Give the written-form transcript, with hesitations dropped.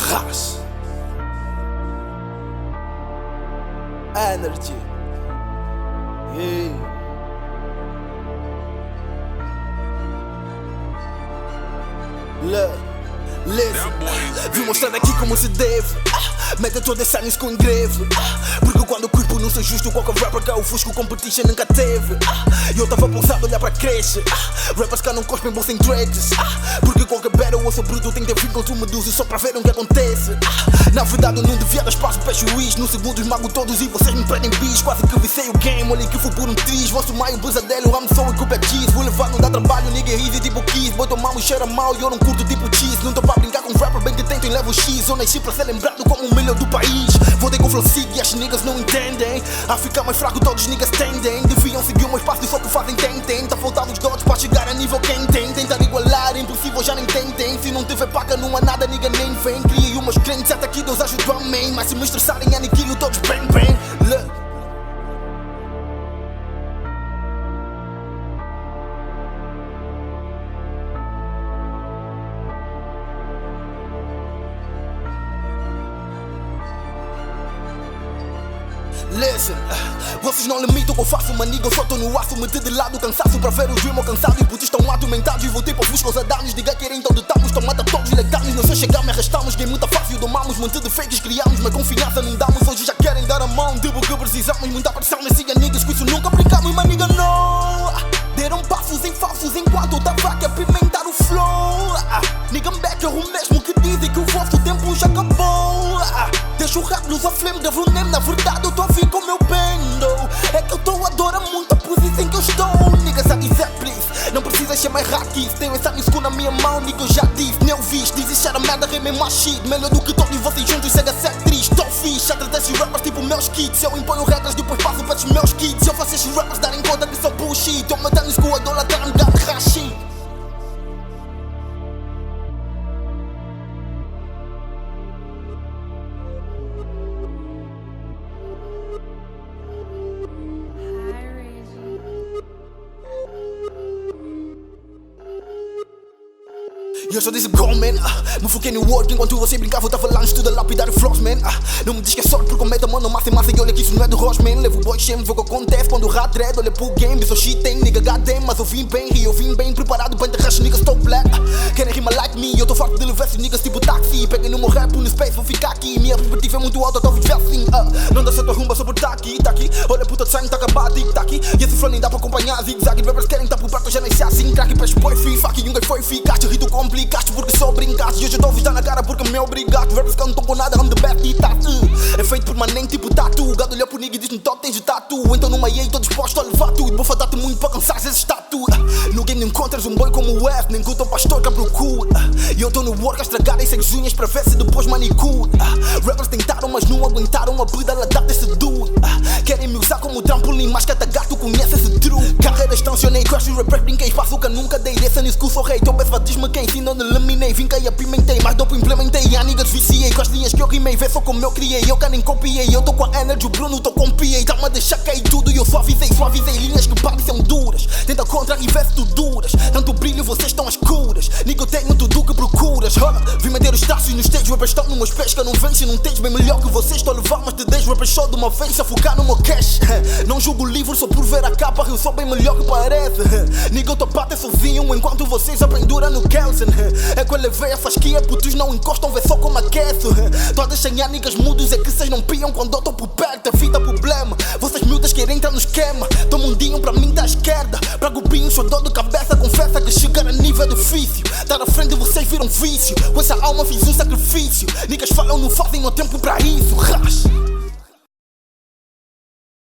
Ras Energy. Yeah. Listen, vim mostrar aqui como se deve. Meta todas as anos com greve. Porque quando o corpo não se justo, qualquer rapper que é o Fusco competition nunca teve. Eu tava pausado a olhar para crescer. Rappers que não cospem bolsa em dreads. Porque qualquer battle ou sou bruto tem que ter fim com tu medusa só para ver o que acontece. Na verdade eu não devia dar espaço para juiz. No segundo esmago todos e vocês me pedem bis. Quase que vicei o game, olha que fui por um triz. Vosso maio pesadelo, I'm so e culpa é cheese. Vou levar, não dá trabalho, nigga easy tipo Kiss. Boto mamo e cheira mal e eu não curto tipo cheese. Não tô pra brincar com rapper, bem que tento em level X. Eu nasci pra ser lembrado como o melhor do país. Vou ter com flow sig e as niggas não entendem. A ficar mais fraco todos os niggas tendem. Deviam seguir o meu espaço e só que fazem tentem. Tá faltando os dots pra chegar a nível quem tem. Tentar igualar, impossível já nem tentem. Se não tiver paca não há nada, nigga nem vem. Criei umas crentes até aqui Deus ajuda a mim. Mas se me estressarem aniquilo todos bem. Look. Listen, vocês não limitam o que eu faço, maniga, eu só tô no aço. Meti de lado cansaço para ver o dream cansado. E putos estão atormentados e voltei para fuscos a dar-nos. Diga querem então detamos, então mata todos, leitamos. Não sei chegar, me arrastamos, game muito fácil, domamos. Monte de fakes criamos, mas confiança não damos. Hoje já querem dar a mão, tipo que precisamos. Muita pressão, mas siga niggas, com isso nunca brincamos, maniga não. Deram passos em falsos enquanto eu tava aqui a pimentar o flow. Nigga back, é o mesmo que dizem que o vosso tempo já acabou. Deixa o rap luz a flame, devo nem na verdade eu tô a vir com o meu bando. É que eu tô a adorar muito a posição em que eu estou. Niggas a dizer please, não precisas ser mais hackies. Tenho essa disco na minha mão, nigga eu já disse. Nem ouviste, dizes a merda, remei mais shit. Melhor do que todos vocês juntos, chega a ser triste. Tô fixe, atrás desses rappers tipo meus kits. Eu imponho regras, depois passo para os meus kits. Eu faço esses rappers darem conta que sou bullshit. Tô matando com a dólar, tá gato rachi. E eu só disse go man, me foquei no work enquanto você brincava eu tava lá no estudo a lapidar flows man. Não me diz que é sorte porque eu meto a mão na massa e massa e olha que isso não é do Ross man. Levo o boy shame, vê o que acontece quando o rat red olha pro game. Eu sou shit tem, nigga goddamn, mas eu vim bem e eu vim bem preparado para enterrar os niggas tô black. Querem rima like me, eu tô farto de levar esses niggas tipo táxi. Peguem no meu rap, no space, vou ficar aqui. Minha perspectiva é muito alta, eu tô a viver assim. Não dá certo a rumba sobre tá aqui. Olha puta de sangue, tá acabado, tá aqui. E esse flow nem dá pra acompanhar, zig-zag. Rappers querem tá por perto, eu já nem sei assim. Crack, peixe, boy, free, fuck, e um foi ficaste. Rito complicaste porque sou brincaste. E hoje eu tô a vistar na cara porque me obrigaste. Rappers que não tão com nada, I'm the best e tá é feito permanente tipo tatu. Gado olha pro nigga e diz no top tens de tatu. Então numa EA tô disposto a levar tudo. Vou fadar-te muito para cansar esse tatu. No game não encontras um boy como o F, nem que o teu pastor que a procura. E eu tô no work a estragar essas unhas para ver se depois manicure. Rappers tentaram mas não aguentaram a pedalada desse dude. Querem me usar como trampolim, mas cada gato conhece esse truque. Carreira estacionei, crash e rapper, brinquei, faço que nunca dei. Dessa nisso que sou rei, teu best diz-me quem ensinou, não eliminei. Vim cá e apimentei, mas dopo implementei. A niggas viciei com as linhas que eu rimei. Vê só como eu criei, eu cá nem copiei. Eu tô com a energy, o Bruno tô com PA. Tá-me a deixar cair tudo e eu suavizei linhas que parecem duras. Tenta contra e vê se tu duras. Tanto brilho, vocês estão às curas. Nigga, eu tenho tudo que procuras. Vim meter os traços nos stage, rappers estão nos meus pés. Que eu não venço, não tens bem melhor que vocês. Estou a levar mas te deixo rappers só de uma vez. A focar no meu cash. Não julgo o livro só por ver a capa. Eu sou bem melhor que parece. Nigga, eu tô a bater sozinho enquanto vocês aprenduram no Kelsen. É que eu levei a fasquia, putos não encostam, vê só como aqueço. Todas sem niggas mudos, é que vocês não piam quando eu tô por perto. É vida problema, vocês miúdas querem entrar no esquema. Tô mundinho pra mim da esquerda. Pra grupinho, sou dor de cabeça. Confessa que chegar a nível é difícil. Tá na frente vocês viram vício. Com essa alma fiz um sacrifício. Niggas falam, não fazem, não há tempo pra isso. Ras.